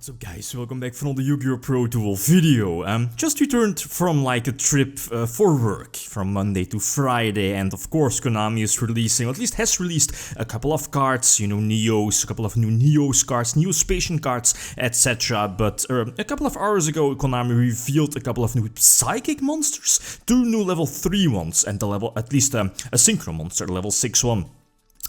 What's up guys, welcome back for another YgoPro duel video. Just returned from like a trip for work from Monday to Friday, and of course Konami is releasing, or at least has released a couple of cards, you know, Neos, a couple of new Neos cards, new Spacian cards, etc. But a couple of hours ago Konami revealed a couple of new Psychic monsters, 2 new level 3 ones, and at least a Synchro monster, level 6 one.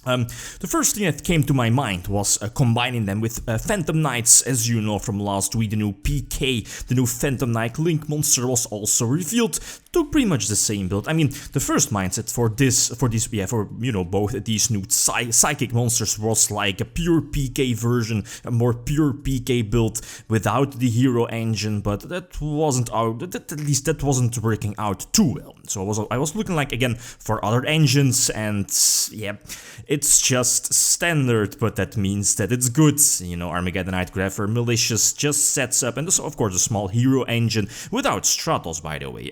The first thing that came to my mind was combining them with Phantom Knights. As you know from last week, the new PK, the new Phantom Knight Link monster was also revealed. Took pretty much the same build. I mean, the first mindset for both these new psychic monsters was like a pure PK version, a more pure PK build without the hero engine, but that wasn't that wasn't working out too well. So I was looking like again for other engines, and yeah, it's just standard, but that means that it's good. You know, Armageddonite, Grapher, Malicious just sets up, and this, of course, a small hero engine without Stratos, by the way.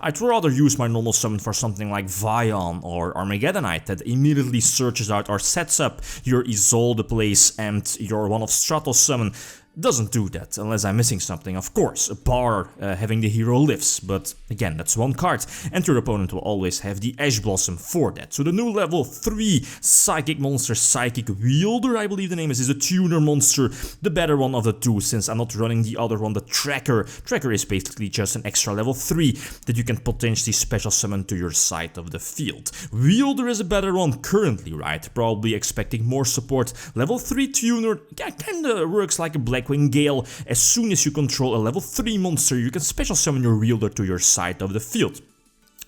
I'd rather use my normal summon for something like Vion or Armageddonite that immediately searches out or sets up your Isolde place, and your one of Stratos summon doesn't do that, unless I'm missing something, of course, bar having the hero lifts, but again, that's one card, and your opponent will always have the Ash Blossom for that. So the new level 3 Psychic monster, Psychic Weelder, I believe the name is a tuner monster, the better one of the two, since I'm not running the other one, the Tracker. Tracker is basically just an extra level 3 that you can potentially special summon to your side of the field. Weelder is a better one currently, right? Probably expecting more support. Level 3 tuner kinda works like a Blackwing Gale. As soon as you control a level 3 monster, you can special summon your Weelder to your side of the field.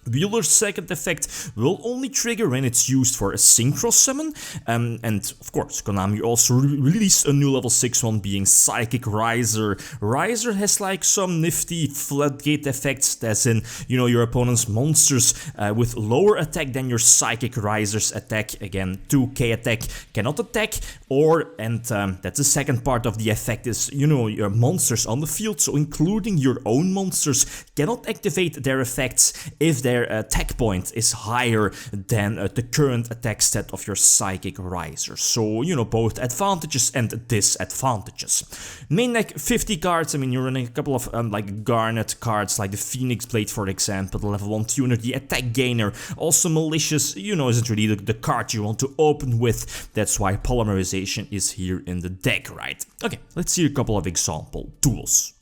Weelder's second effect will only trigger when it's used for a synchro summon, and of course Konami also released a new level 6 one being Psychic Riser. Riser has like some nifty floodgate effects, as in, you know, your opponent's monsters with lower attack than your Psychic Riser's attack, again 2k attack, cannot attack, that's the second part of the effect is, you know, your monsters on the field, so including your own monsters, cannot activate their effects if their attack point is higher than the current attack stat of your Psychic Riser. So, you know, both advantages and disadvantages. Main deck 50 cards. I mean, you're running a couple of like Garnet cards, like the Phoenix Blade, for example, the level 1 tuner, the attack gainer. Also Malicious, you know, isn't really the card you want to open with. That's why Polymerization is here in the deck, right? Okay, let's see a couple of example duels.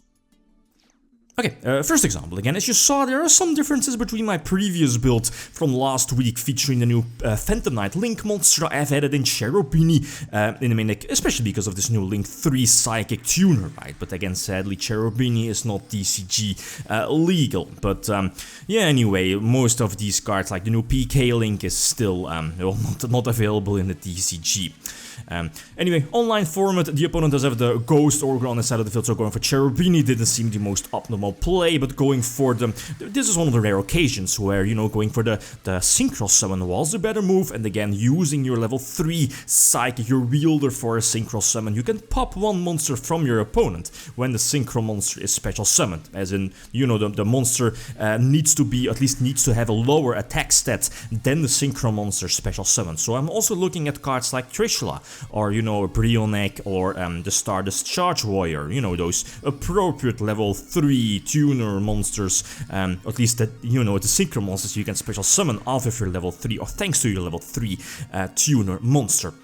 Okay, first example, again, as you saw, there are some differences between my previous build from last week featuring the new Phantom Knight Link monster. I've added in Cherubini in the main deck, especially because of this new Link 3 Psychic Tuner, right? But again, sadly, Cherubini is not DCG legal. But yeah, anyway, most of these cards, like the new PK Link, is still not available in the DCG. Anyway, online format, the opponent does have the Ghost Ogre on the side of the field, so going for Cherubini didn't seem the most optimal play, but going for this is one of the rare occasions where, you know, going for the Synchro Summon was the better move, and again, using your level 3 Psychic, your Weelder for a Synchro Summon, you can pop one monster from your opponent when the Synchro monster is special summoned, as in, you know, the monster needs to have a lower attack stat than the Synchro monster special summon. So I'm also looking at cards like Trishula, or, you know, Brionek, or the Stardust Charge Warrior, you know, those appropriate level 3 tuner monsters, at least that, you know, the synchro monsters you can special summon off of your level 3, or thanks to your level 3 tuner monster.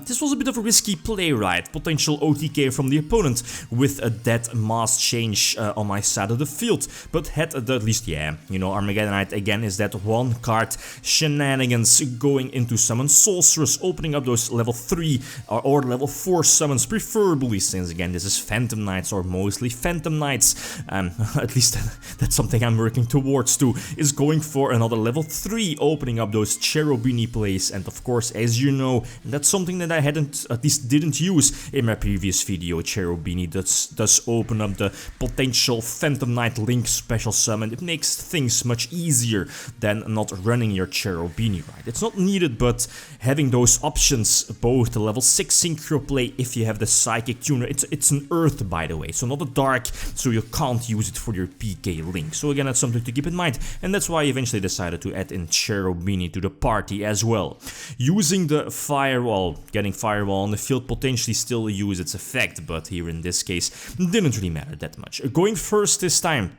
This was a bit of a risky play, right? Potential OTK from the opponent with a dead mass change on my side of the field, but had at least, yeah, you know, Armageddonite again is that one card shenanigans going into summon Sorceress, opening up those level 3 or level 4 summons, preferably, since again this is Phantom Knights, or mostly Phantom Knights, at least that's something I'm working towards too, is going for another level 3, opening up those Cherubini plays, and of course, as you know, that's something that I didn't use in my previous video. Cherubini does open up the potential Phantom Knight Link special summon. It makes things much easier than not running your Cherubini, right? It's not needed, but having those options, both the level 6 synchro play if you have the Psychic Tuner, it's an Earth, by the way, so not a Dark, so you can't use it for your PK Link. So again, that's something to keep in mind, and that's why I eventually decided to add in Cherubini to the party as well. Using the Firewall, well, getting Fireball on the field potentially still use its effect, but here in this case, didn't really matter that much. Going first this time.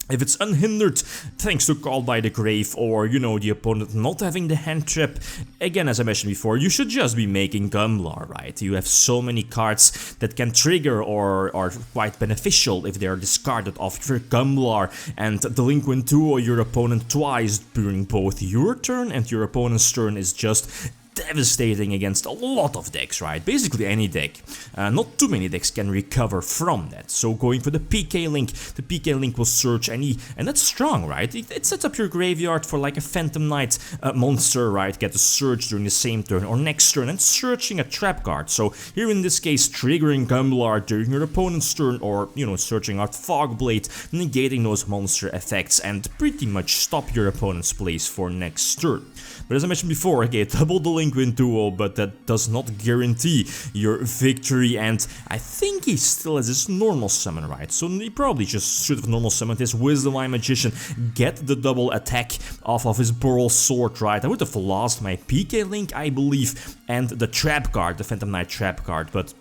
If it's unhindered, thanks to Call by the Grave, or, you know, the opponent not having the hand trap, again, as I mentioned before, you should just be making Gumblar, right? You have so many cards that can trigger or are quite beneficial if they are discarded off your Gumblar, and Delinquent Duo your opponent twice during both your turn and your opponent's turn is just devastating against a lot of decks, right? Basically any deck. Not too many decks can recover from that. So going for the PK Link, the PK Link will search any, and that's strong, right? It sets up your graveyard for like a Phantom Knight monster, right? Get a search during the same turn or next turn and searching a trap card. So here in this case, triggering Gumblar during your opponent's turn, or, you know, searching out Fogblade, negating those monster effects and pretty much stop your opponent's plays for next turn. But as I mentioned before, okay, double Delinquent Duo, but that does not guarantee your victory, and I think he still has his normal summon, right? So he probably just should have normal summoned his Wisdom Eye Magician, get the double attack off of his Burl Sword, right? I would have lost my PK Link, I believe, and the trap card, the Phantom Knight trap card, but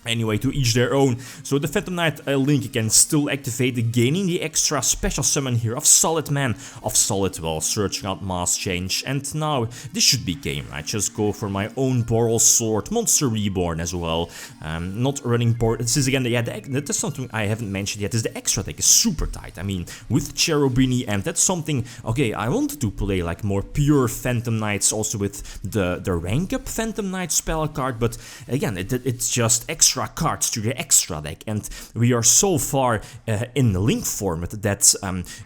anyway, to each their own. So the Phantom Knight Link can still activate, gaining the extra special summon here of Solid Man, of Solid, well, searching out Mass Change, and now this should be game, right? Just go for my own Boral Sword, Monster Reborn as well. Not running board. This is again, yeah, that's something I haven't mentioned yet, is the extra deck is super tight. I mean, with Cherubini, and that's something, okay, I wanted to play like more pure Phantom Knights also with the rank up Phantom Knight spell card, but again, it's just extra cards to the extra deck, and we are so far in the Link format that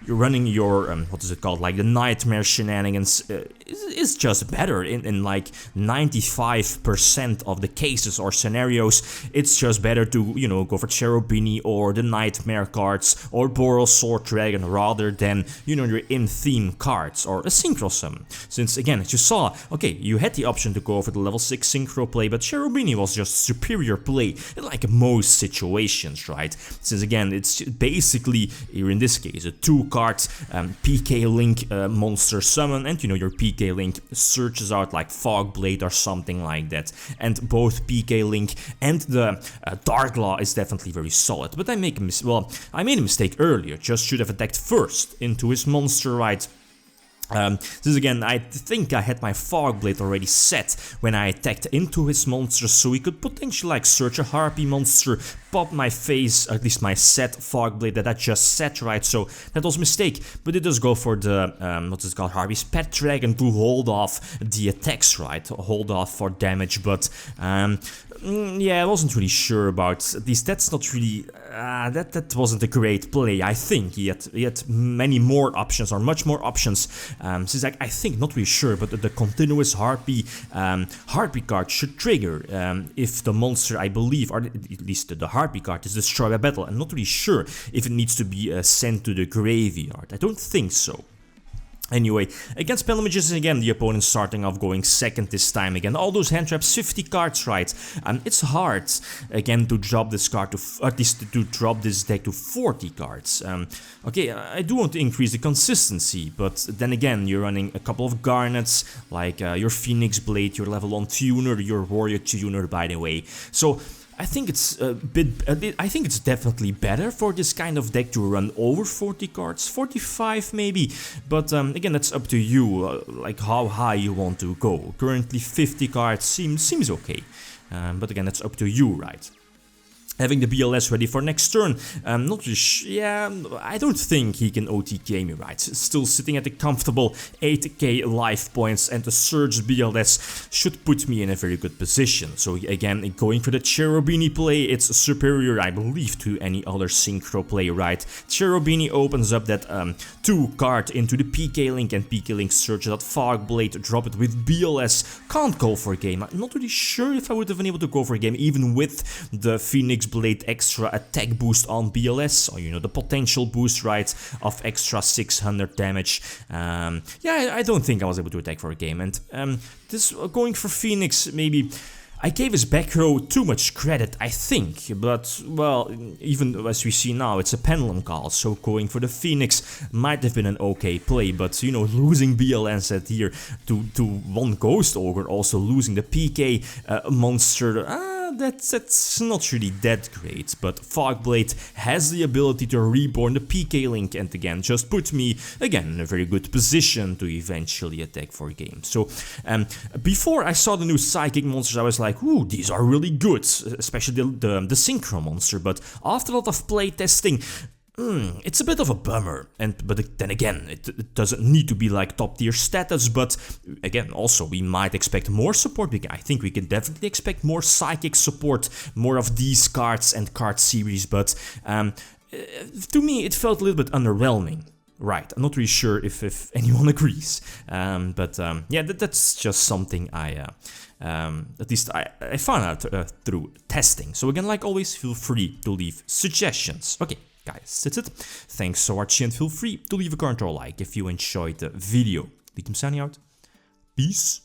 you're running your, what is it called, like the Nightmare Shenanigans is just better in like 95% of the cases or scenarios. It's just better to, you know, go for Cherubini or the Nightmare cards or Boral Sword Dragon rather than, you know, your in-theme cards or a Synchro Summon. Since again, as you saw, okay, you had the option to go for the level 6 Synchro play, but Cherubini was just superior play in like most situations, right? Since again, it's basically, here in this case, a 2-card PK Link monster summon, and you know, your PK Link searches out like Fogblade or something like that, and both PK Link and the Dark Law is definitely very solid. But I made a mistake earlier, just should have attacked first into his monster, right? This again, I think I had my Fogblade already set when I attacked into his monster, so he could potentially like search a Harpy monster, pop my face, at least my set Fogblade that I just set, right? So that was a mistake, but it does go for the, what is it called, Harpy's Pet Dragon to hold off the attacks, right? Hold off for damage, but yeah, I wasn't really sure about these. That's not really, that wasn't a great play, I think. He had many more options, or much more options. Since I think, not really sure, but the continuous Harpy card should trigger if the monster, I believe, or at least the Harpy card is destroyed by battle. I'm not really sure if it needs to be sent to the graveyard. I don't think so. Anyway, against Spell Magician again, the opponent starting off going second this time again. All those hand traps, 50 cards, right? It's hard again to drop this card to, at least to drop this deck to 40 cards. Okay, I do want to increase the consistency, but then again, you're running a couple of Garnets, like your Phoenix Blade, your level 1 tuner, your Warrior tuner, by the way. So I think it's I think it's definitely better for this kind of deck to run over 40 cards, 45 maybe, but again, that's up to you, like how high you want to go. Currently 50 cards seems okay, but again, that's up to you, right? Having the BLS ready for next turn, not really yeah, I don't think he can OTK me, right? Still sitting at a comfortable 8k life points, and the Surge BLS should put me in a very good position. So again, going for the Cherubini play, it's superior, I believe, to any other Synchro play, right? Cherubini opens up that 2 card into the PK Link, and PK Link searches out Fogblade, drop it with BLS, can't go for a game. I'm not really sure if I would have been able to go for a game, even with the Phoenix Blade extra attack boost on BLS, or you know, the potential boost, right, of extra 600 damage. Yeah, I don't think I was able to attack for a game, and this going for Phoenix, maybe I gave his back row too much credit, I think, but, well, even as we see now, it's a pendulum call, so going for the Phoenix might have been an okay play, but, you know, losing BLN set here to one Ghost Ogre, also losing the PK monster, that's not really that great, but Fogblade has the ability to reborn the PK Link and again just put me again in a very good position to eventually attack for game. So before I saw the new Psychic monsters I was like, ooh, these are really good, especially the Synchro monster, but after a lot of play testing, it's a bit of a bummer, but then again, it doesn't need to be like top tier status, but again, also we might expect more support. I think we can definitely expect more Psychic support, more of these cards and card series, but to me it felt a little bit underwhelming. Right, I'm not really sure if anyone agrees, but yeah, that's just something at least I found out through testing. So again, like always, feel free to leave suggestions. Okay. Guys, that's it. Thanks so much and feel free to leave a comment or a like if you enjoyed the video. Lithium signing out. Peace.